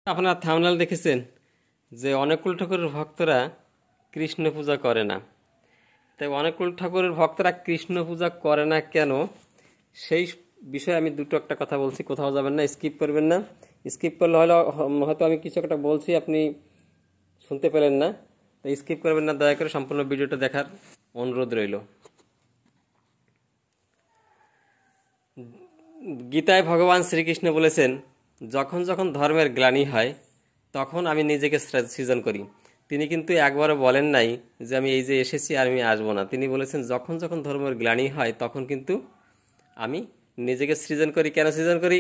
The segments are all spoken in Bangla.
আপনার থাম্বনেল দেখেছেন যে অনুকূল ঠাকুরের ভক্তরা কৃষ্ণ পূজা করে না। তাই অনুকূল ঠাকুরের ভক্তরা কৃষ্ণ পূজা করে না কেন, সেই বিষয়ে আমি একটা কথা বলছি। কোথাও যাবেন না, স্কিপ করবেন না। স্কিপ করলে হয়তো আমি কিছু একটা বলছি আপনি শুনতে পেলেন না, তাই স্কিপ করবেন না। দয়া করে সম্পূর্ণ ভিডিওটা দেখার অনুরোধ রইল। গীতায় ভগবান শ্রীকৃষ্ণ বলেছেন, যখন যখন ধর্মের গ্লানি হয় তখন আমি নিজেকে সৃজন করি। তিনি কিন্তু একবারও বলেন নাই যে আমি এই যে এসেছি আর আমি আসবো না। তিনি বলেছেন যখন যখন ধর্মের গ্লানি হয় তখন কিন্তু আমি নিজেকে সৃজন করি। কেন সৃজন করি?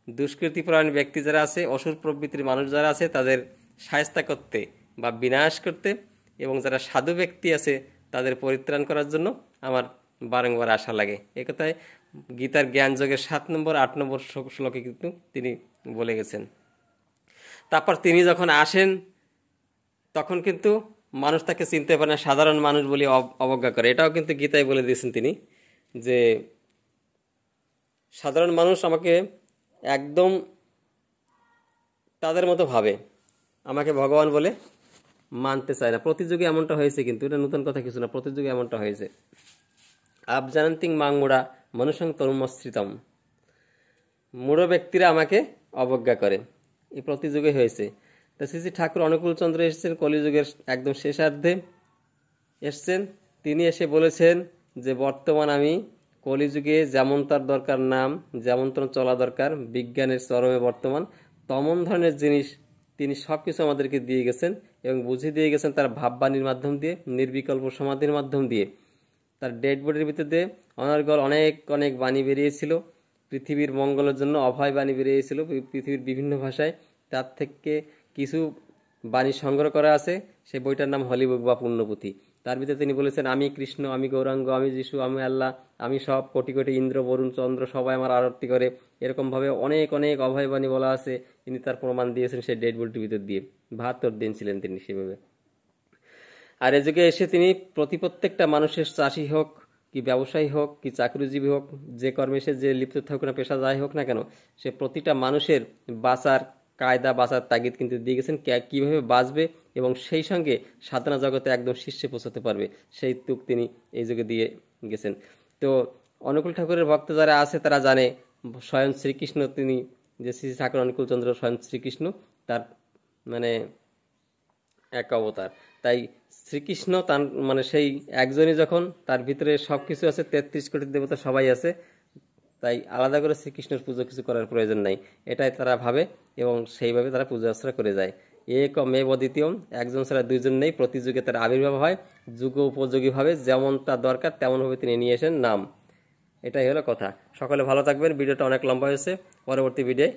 দুষ্কৃতিপরায়ণ ব্যক্তি যারা আছে, অসুর প্রবৃত্তির মানুষ যারা আছে, তাদের শায়েস্তা করতে বা বিনাশ করতে, এবং যারা সাধু ব্যক্তি আছে তাদের পরিত্রাণ করার জন্য আমার বারংবার আশা লাগে। একথায় গীতার জ্ঞান যোগের 7 নম্বর 8 নম্বর শ্লোকে কিন্তু তিনি বলে গেছেন। তারপর তিনি যখন আসেন তখন কিন্তু মানুষ তাকে চিনতে পারে না, সাধারণ মানুষ বলে অবজ্ঞা করে। এটাও কিন্তু গীতায় বলে দিয়েছেন তিনি, যে সাধারণ মানুষ আমাকে একদম তাদের মতো ভাবে, আমাকে ভগবান বলে মানতে চায় না। প্রতিযুগে এমনটা হয়েছে, কিন্তু এটা নতুন কথা কিছু না, প্রতিযুগে এমনটা হয়েছে। আবজানন্তিং মাংমুড়া মনুষ্যং তরুমশ্রিতম, মূঢ় ব্যক্তিরা আমাকে অবজ্ঞা করে। এই প্রতিযুগে হয়েছে। তা শ্রী শ্রী ঠাকুর অনুকূল চন্দ্র এসেছেন কলিযুগের একদম শেষার্ধে এসছেন। তিনি এসে বলেছেন যে বর্তমান আমি কলিযুগে যেমন তার দরকার নাম, যেমন তার চলা দরকার, বিজ্ঞানের চরমে বর্তমান তেমন ধরনের জিনিস তিনি সবকিছু আমাদেরকে দিয়ে গেছেন এবং বুঝিয়ে দিয়ে গেছেন তার ভাববাণীর মাধ্যম দিয়ে, নির্বিকল্প সমাধির মাধ্যম দিয়ে। তার ডেড বডির ভিতর দিয়ে অনর্গল অনেক অনেক বাণী বেরিয়েছিল, পৃথিবীর মঙ্গলের জন্য অভয় বাণী বেরিয়েছিল পৃথিবীর বিভিন্ন ভাষায়। তার থেকে কিছু বাণী সংগ্রহ করা আছে, সেই বইটার নাম হলিবুক বা পুণ্যপুঁথি। তার ভিতরে তিনি বলেছেন, আমি কৃষ্ণ, আমি গৌরাঙ্গ, আমি যিশু, আমি আল্লাহ, আমি সব, কোটি কোটি ইন্দ্র বরুণ চন্দ্র সবাই আমার আরতি করে। এরকমভাবে অনেক অনেক অভয় বাণী বলা আছে। তিনি তার প্রমাণ দিয়েছেন সেই ডেড বডির ভিতর দিয়ে। 72 দিন ছিলেন তিনি সেভাবে। আর এ যুগে এসে তিনি প্রত্যেকটা মানুষের, চাষি হোক কি ব্যবসায়ী হোক কি চাকরিজীবী হোক, যে কর্মে সে যে লিপ্ত থাকুক না, পেশা যাই হোক না কেন, সে প্রতিটা মানুষের বাঁচার কায়দা, বাঁচার তাগিদ কিন্তু দিয়ে গেছেন, কিভাবে বাঁচবে এবং সেই সঙ্গে সাধনা জগতে একদম শীর্ষে পৌঁছাতে পারবে, সেই তুক তিনি এই যুগে দিয়ে গেছেন। তো অনুকূল ঠাকুরের ভক্ত যারা আছে তারা জানে স্বয়ং শ্রীকৃষ্ণ, তিনি যে শ্রী ঠাকুর অনুকূল চন্দ্র স্বয়ং শ্রীকৃষ্ণ, তার মানে এক অবতার। তাই শ্রীকৃষ্ণ তার মানে সেই একজনই, যখন তার ভিতরে সবকিছু আছে, 33 কোটি দেবতা সবাই আছে, তাই আলাদা করে শ্রীকৃষ্ণের পুজো কিছু করার প্রয়োজন নাই, এটাই তারা ভাবে এবং সেইভাবে তারা পূজা অর্চনা করে যায়। এক মেব দ্বিতীয়, একজন ছাড়া দুইজন নেই। প্রতি যুগে তার আবির্ভাব হয় যুগ উপযোগী ভাবে, যেমনটা দরকার তেমনভাবে তিনি নিয়ে আসেন নাম। এটাই হলো কথা। সকলে ভালো থাকবেন। ভিডিওটা অনেক লম্বা হয়েছে, পরবর্তী ভিডিও